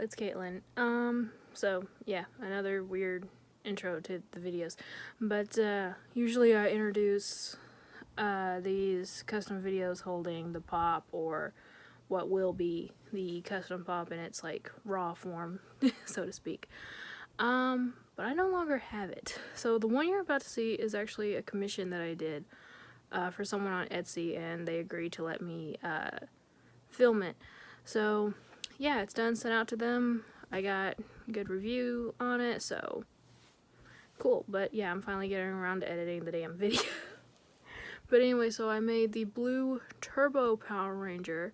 it's Caitlyn. So yeah, another weird intro to the videos. But usually I introduce these custom videos holding the pop or what will be the custom pop in its like raw form, so to speak. But I no longer have it. So the one you're about to see is actually a commission that I did for someone on Etsy, and they agreed to let me film it. So yeah, it's done, sent out to them. I got a good review on it, so cool. But yeah, I'm finally getting around to editing the damn video. But anyway, so I made the blue Turbo Power Ranger,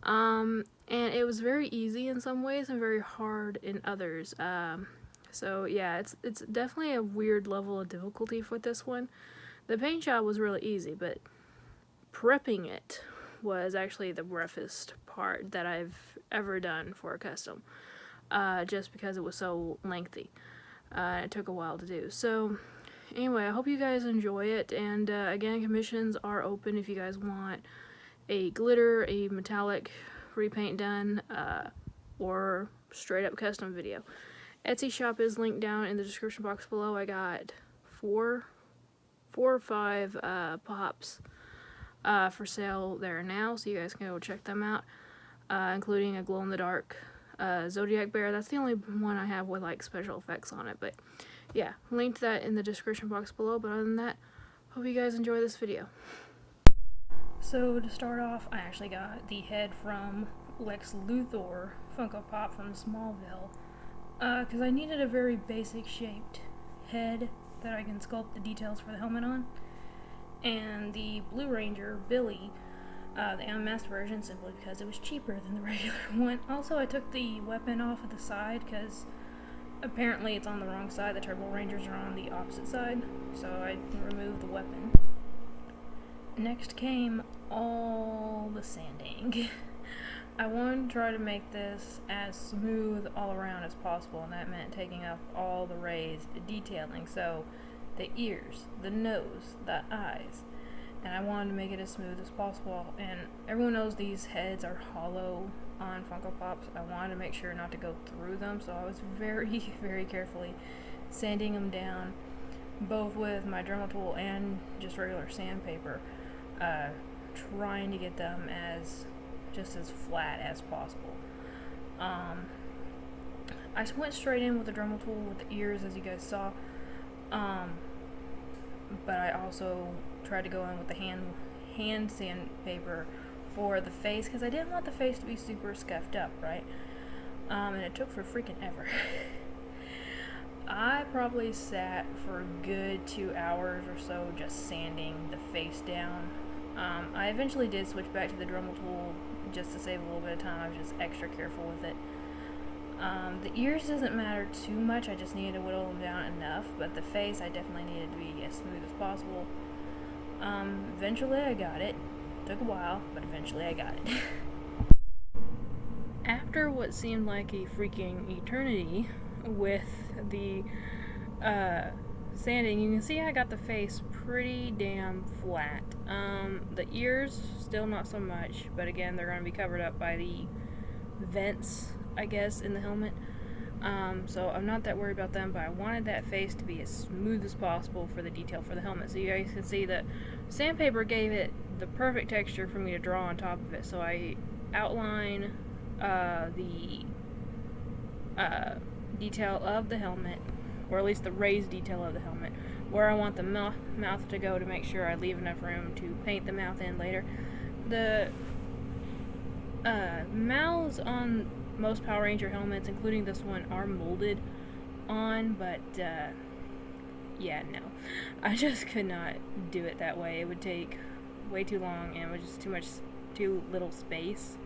and it was very easy in some ways and very hard in others. So yeah, it's definitely a weird level of difficulty for this one. The paint job was really easy, but prepping it was actually the roughest part that I've ever done for a custom, just because it was so lengthy. It took a while to do. So anyway, I hope you guys enjoy it, and again, commissions are open if you guys want a glitter, a metallic repaint done, or straight up custom video. Etsy shop is linked down in the description box below. I got four or five pops for sale there now, so you guys can go check them out, including a glow-in-the-dark Zodiac Bear. That's the only one I have with like special effects on it, but yeah, linked that in the description box below. But other than that, hope you guys enjoy this video. So to start off, I actually got the head from Lex Luthor Funko Pop from Smallville, because I needed a very basic shaped head that I can sculpt the details for the helmet on. And the Blue Ranger, Billy, the unmasked version, simply because it was cheaper than the regular one. Also, I took the weapon off of the side because apparently it's on the wrong side. The Turbo Rangers are on the opposite side, so I removed the weapon. Next came all the sanding. I wanted to try to make this as smooth all around as possible, and that meant taking off all the raised detailing. So the ears, the nose, the eyes, and I wanted to make it as smooth as possible. And everyone knows these heads are hollow on Funko Pops. I wanted to make sure not to go through them, so I was very, very carefully sanding them down, both with my Dremel tool and just regular sandpaper, trying to get them just as flat as possible. I went straight in with the Dremel tool with the ears, as you guys saw. But I also tried to go in with the hand sandpaper for the face, because I didn't want the face to be super scuffed up, right? And it took for freaking ever. I probably sat for a good 2 hours or so just sanding the face down. I eventually did switch back to the Dremel tool just to save a little bit of time. I was just extra careful with it. The ears doesn't matter too much, I just needed to whittle them down enough, but the face I definitely needed to be as smooth as possible. Eventually I got it. Took a while, but eventually I got it. After what seemed like a freaking eternity with the sanding, you can see I got the face pretty damn flat. The ears, still not so much, but again, they're going to be covered up by the vents, I guess, in the helmet. So I'm not that worried about them, but I wanted that face to be as smooth as possible for the detail for the helmet. So you guys can see that sandpaper gave it the perfect texture for me to draw on top of it. So I outline the detail of the helmet, or at least the raised detail of the helmet, where I want the mouth to go to make sure I leave enough room to paint the mouth in later. The mouths on most Power Ranger helmets, including this one, are molded on, but yeah, no. I just could not do it that way. It would take way too long, and it was just too little space.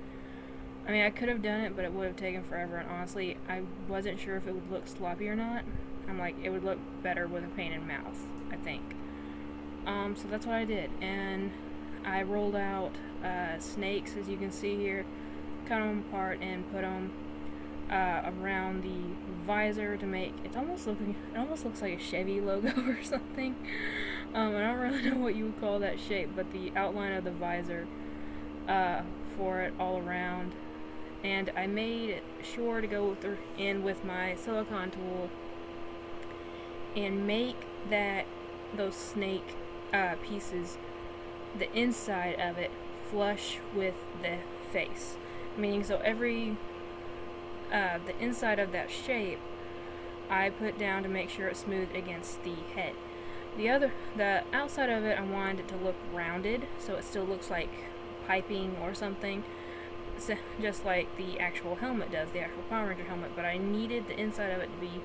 I mean, I could have done it, but it would have taken forever, and honestly, I wasn't sure if it would look sloppy or not. I'm like, it would look better with a painted mouth, I think. So that's what I did, and I rolled out snakes, as you can see here, cut them apart and put them around the visor to make it almost looks like a Chevy logo or something. I don't really know what you would call that shape, but the outline of the visor for it all around, and I made sure to go in with my silicone tool and make those snake pieces, the inside of it, flush with the face. Meaning, so the inside of that shape I put down to make sure it's smooth against the head. The outside of it, I wanted it to look rounded, so it still looks like piping or something, so just like the actual helmet does, the actual Power Ranger helmet, but I needed the inside of it to be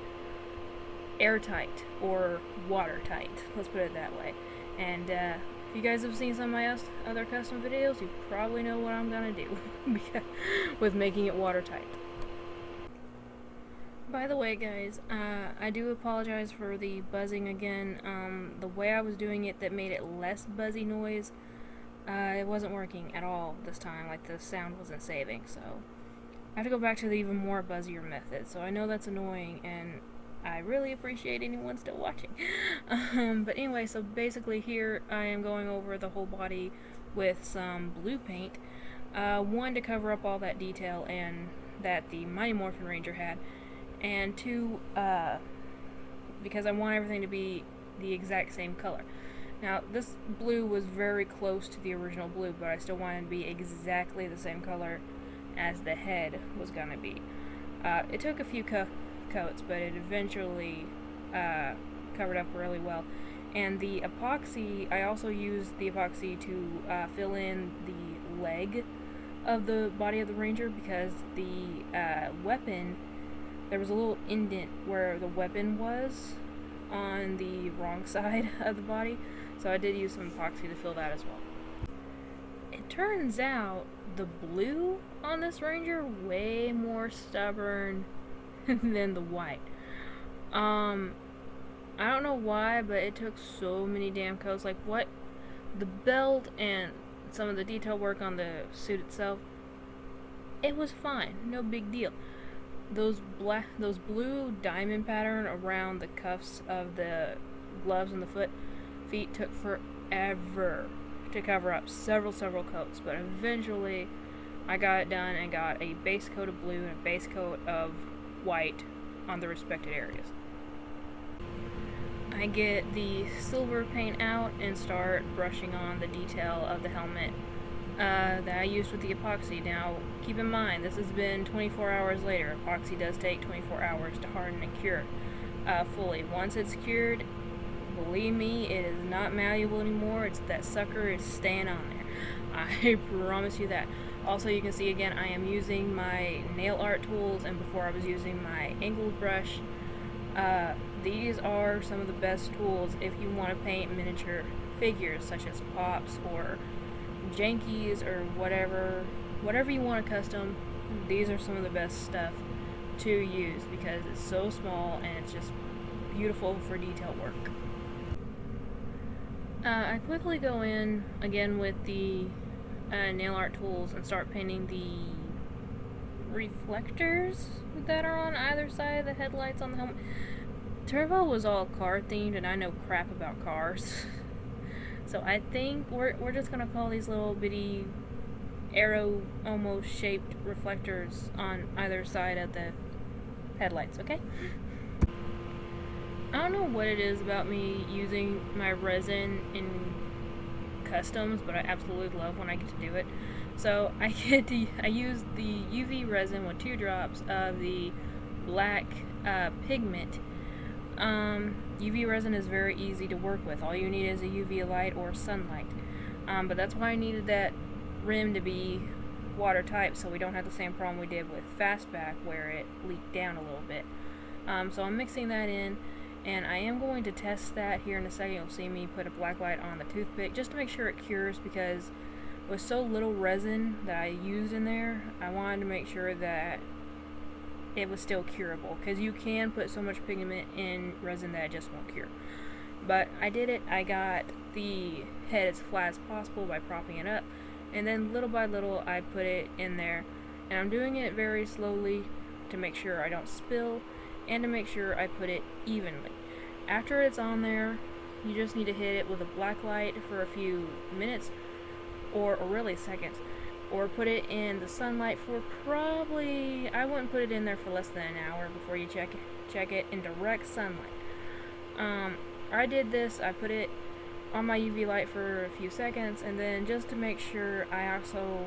airtight or watertight, let's put it that way. And if you guys have seen some of my other custom videos, you probably know what I'm gonna do with making it watertight. By the way, guys, I do apologize for the buzzing again. The way I was doing it that made it less buzzy noise, it wasn't working at all this time. Like, the sound wasn't saving, so I have to go back to the even more buzzier method. So I know that's annoying, and I really appreciate anyone still watching. But anyway, so basically here I am going over the whole body with some blue paint. One, to cover up all that detail and that the Mighty Morphin Ranger had, and two, because I want everything to be the exact same color. Now, this blue was very close to the original blue, but I still wanted it to be exactly the same color as the head was gonna be. It took a few coats, but it eventually covered up really well. And the epoxy, I also used the epoxy to fill in the leg of the body of the Ranger, because the weapon, there was a little indent where the weapon was on the wrong side of the body, so I did use some epoxy to fill that as well. It turns out the blue on this Ranger way more stubborn than the white. I don't know why, but it took so many damn coats. Like, what? The belt and some of the detail work on the suit itself, it was fine, no big deal. Those blue diamond pattern around the cuffs of the gloves and the feet took forever to cover up, several coats, but eventually I got it done and got a base coat of blue and a base coat of white on the respected areas. I get the silver paint out and start brushing on the detail of the helmet that I used with the epoxy. Now, keep in mind, this has been 24 hours later. Epoxy does take 24 hours to harden and cure fully. Once it's cured, believe me, it is not malleable anymore. That sucker is staying on there. I promise you that. Also, you can see again, I am using my nail art tools, and before I was using my angled brush. These are some of the best tools if you want to paint miniature figures, such as Pops or Jankies or whatever you want to custom. These are some of the best stuff to use because it's so small and it's just beautiful for detail work. I quickly go in again with the nail art tools and start painting the reflectors that are on either side of the headlights on the helmet. Turbo was all car themed, and I know crap about cars. So I think we're just gonna call these little bitty arrow almost shaped reflectors on either side of the headlights, okay? I don't know what it is about me using my resin in customs, but I absolutely love when I get to do it. So I use the UV resin with 2 drops of the black pigment. UV resin is very easy to work with. All you need is a UV light or sunlight. But that's why I needed that rim to be watertight, so we don't have the same problem we did with Fastback where it leaked down a little bit. So I'm mixing that in, and I am going to test that here in a second. You'll see me put a black light on the toothpick just to make sure it cures, because with so little resin that I used in there, I wanted to make sure that it was still curable, because you can put so much pigment in resin that it just won't cure. But I did it. I got the head as flat as possible by propping it up, and then little by little I put it in there, and I'm doing it very slowly to make sure I don't spill and to make sure I put it evenly. After it's on there, you just need to hit it with a black light for a few minutes or really seconds, or put it in the sunlight for probably, I wouldn't put it in there for less than an hour before you check it in direct sunlight. I did this, I put it on my UV light for a few seconds, and then just to make sure, I also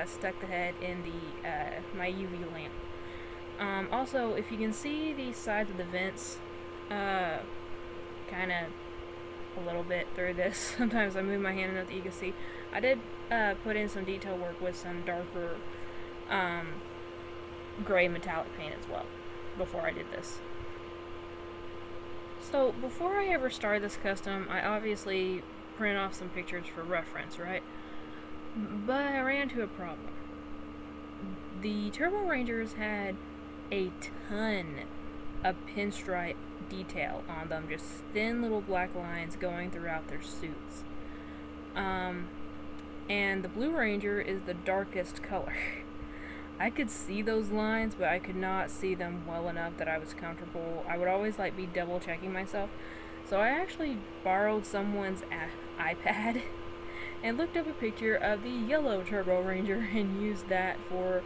stuck the head in the my UV lamp. Also, if you can see the sides of the vents, kind of a little bit through this, sometimes I move my hand enough that you can see, I did put in some detail work with some darker gray metallic paint as well before I did this. So before I ever started this custom, I obviously printed off some pictures for reference, right? But I ran into a problem. The Turbo Rangers had a ton of pinstripe detail on them, just thin little black lines going throughout their suits. And the Blue Ranger is the darkest color. I could see those lines, but I could not see them well enough that I was comfortable. I would always be double checking myself. So I actually borrowed someone's iPad and looked up a picture of the yellow Turbo Ranger and used that for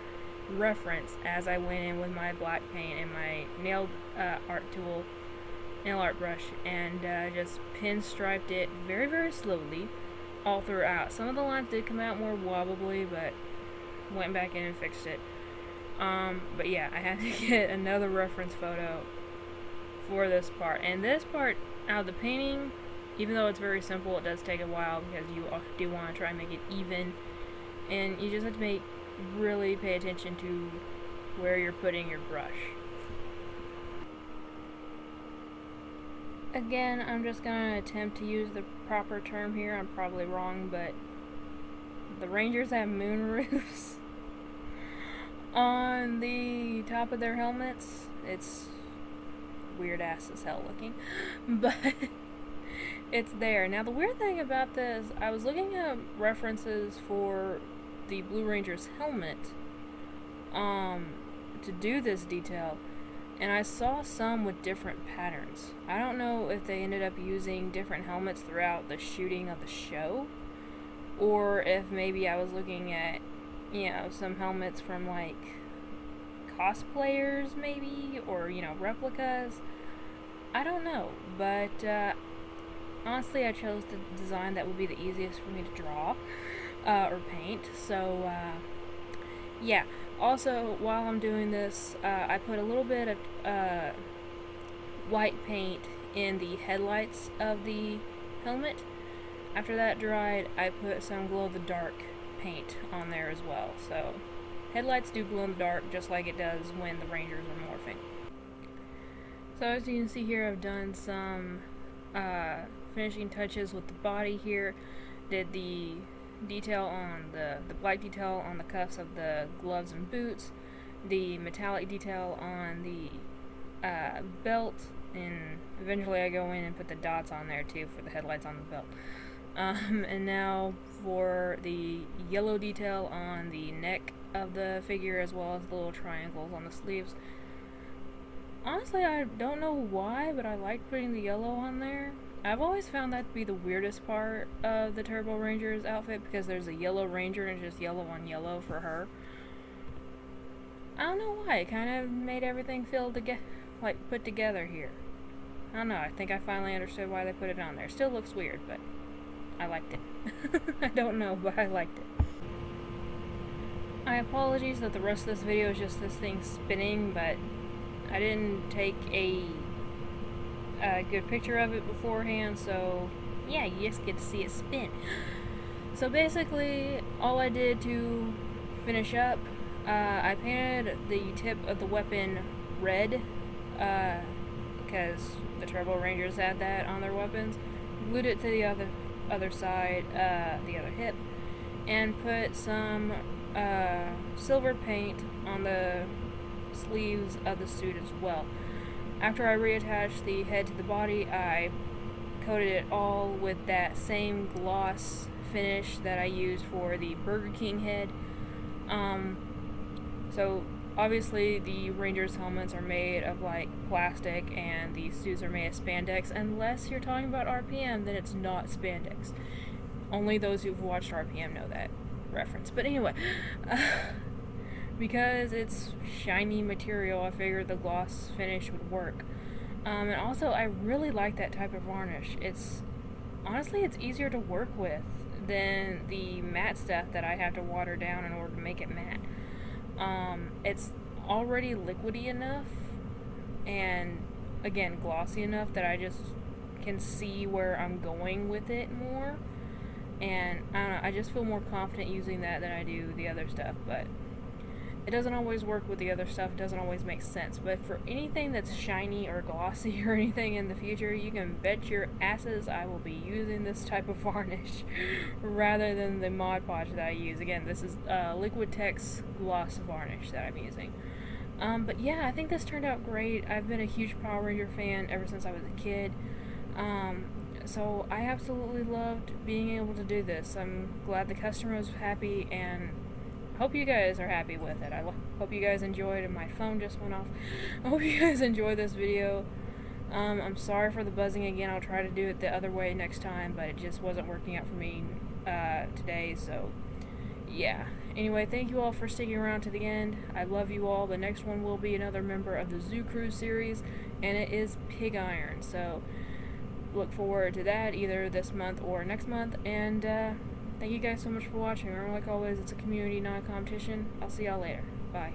reference as I went in with my black paint and my nail art brush, and just pinstriped it very, very slowly all throughout. Some of the lines did come out more wobbly, but went back in and fixed it. But yeah, I had to get another reference photo for this part. And this part out of the painting, even though it's very simple, it does take a while because you do want to try and make it even. And you just have to really pay attention to where you're putting your brush. Again, I'm just going to attempt to use the proper term here. I'm probably wrong, but the Rangers have moon roofs on the top of their helmets. It's weird ass as hell looking, but it's there. Now the weird thing about this, I was looking at references for the Blue Ranger's helmet to do this detail, and I saw some with different patterns. I don't know if they ended up using different helmets throughout the shooting of the show, or if maybe I was looking at, some helmets from cosplayers maybe, or replicas. I don't know, but honestly I chose the design that would be the easiest for me to draw or paint. So yeah. Also, while I'm doing this, I put a little bit of white paint in the headlights of the helmet. After that dried, I put some glow-in-the-dark paint on there as well. So, headlights do glow in the dark just like it does when the Rangers are morphing. So as you can see here, I've done some finishing touches with the body here. Did the detail on the black detail on the cuffs of the gloves and boots, the metallic detail on the belt, and eventually I go in and put the dots on there too for the headlights on the belt. And now for the yellow detail on the neck of the figure, as well as the little triangles on the sleeves. Honestly, I don't know why, but I like putting the yellow on there. I've always found that to be the weirdest part of the Turbo Ranger's outfit, because there's a yellow Ranger and it's just yellow on yellow for her. I don't know why, it kind of made everything feel put together here. I don't know, I think I finally understood why they put it on there. Still looks weird, but I liked it. I don't know, but I liked it. I apologize that the rest of this video is just this thing spinning, but I didn't take a good picture of it beforehand, so yeah, you just get to see it spin. So basically, all I did to finish up, I painted the tip of the weapon red, because the Turbo Rangers had that on their weapons. Glued it to the other side, the other hip, and put some silver paint on the sleeves of the suit as well. After I reattached the head to the body, I coated it all with that same gloss finish that I used for the Burger King head. So obviously the Rangers helmets are made of plastic, and the suits are made of spandex. Unless you're talking about RPM, then it's not spandex. Only those who've watched RPM know that. reference. But anyway, because it's shiny material, I figured the gloss finish would work. And also, I really like that type of varnish. Honestly, it's easier to work with than the matte stuff that I have to water down in order to make it matte. It's already liquidy enough and, again, glossy enough that I just can see where I'm going with it more. And I don't know, I just feel more confident using that than I do the other stuff. But it doesn't always work with the other stuff. It doesn't always make sense. But for anything that's shiny or glossy or anything in the future, you can bet your asses I will be using this type of varnish rather than the Mod Podge that I use. Again, this is Liquitex gloss varnish that I'm using. But yeah, I think this turned out great. I've been a huge Power Ranger fan ever since I was a kid. So I absolutely loved being able to do this. I'm glad the customer was happy, and hope you guys are happy with it. I hope you guys enjoyed, and my phone just went off. I hope you guys enjoyed this video. I'm sorry for the buzzing again. I'll try to do it the other way next time, but it just wasn't working out for me today, so yeah. Anyway, thank you all for sticking around to the end. I love you all. The next one will be another member of the Zoo Crew series, and it is Pig Iron, so look forward to that either this month or next month, and thank you guys so much for watching. Remember, like always, it's a community, not a competition. I'll see y'all later. Bye.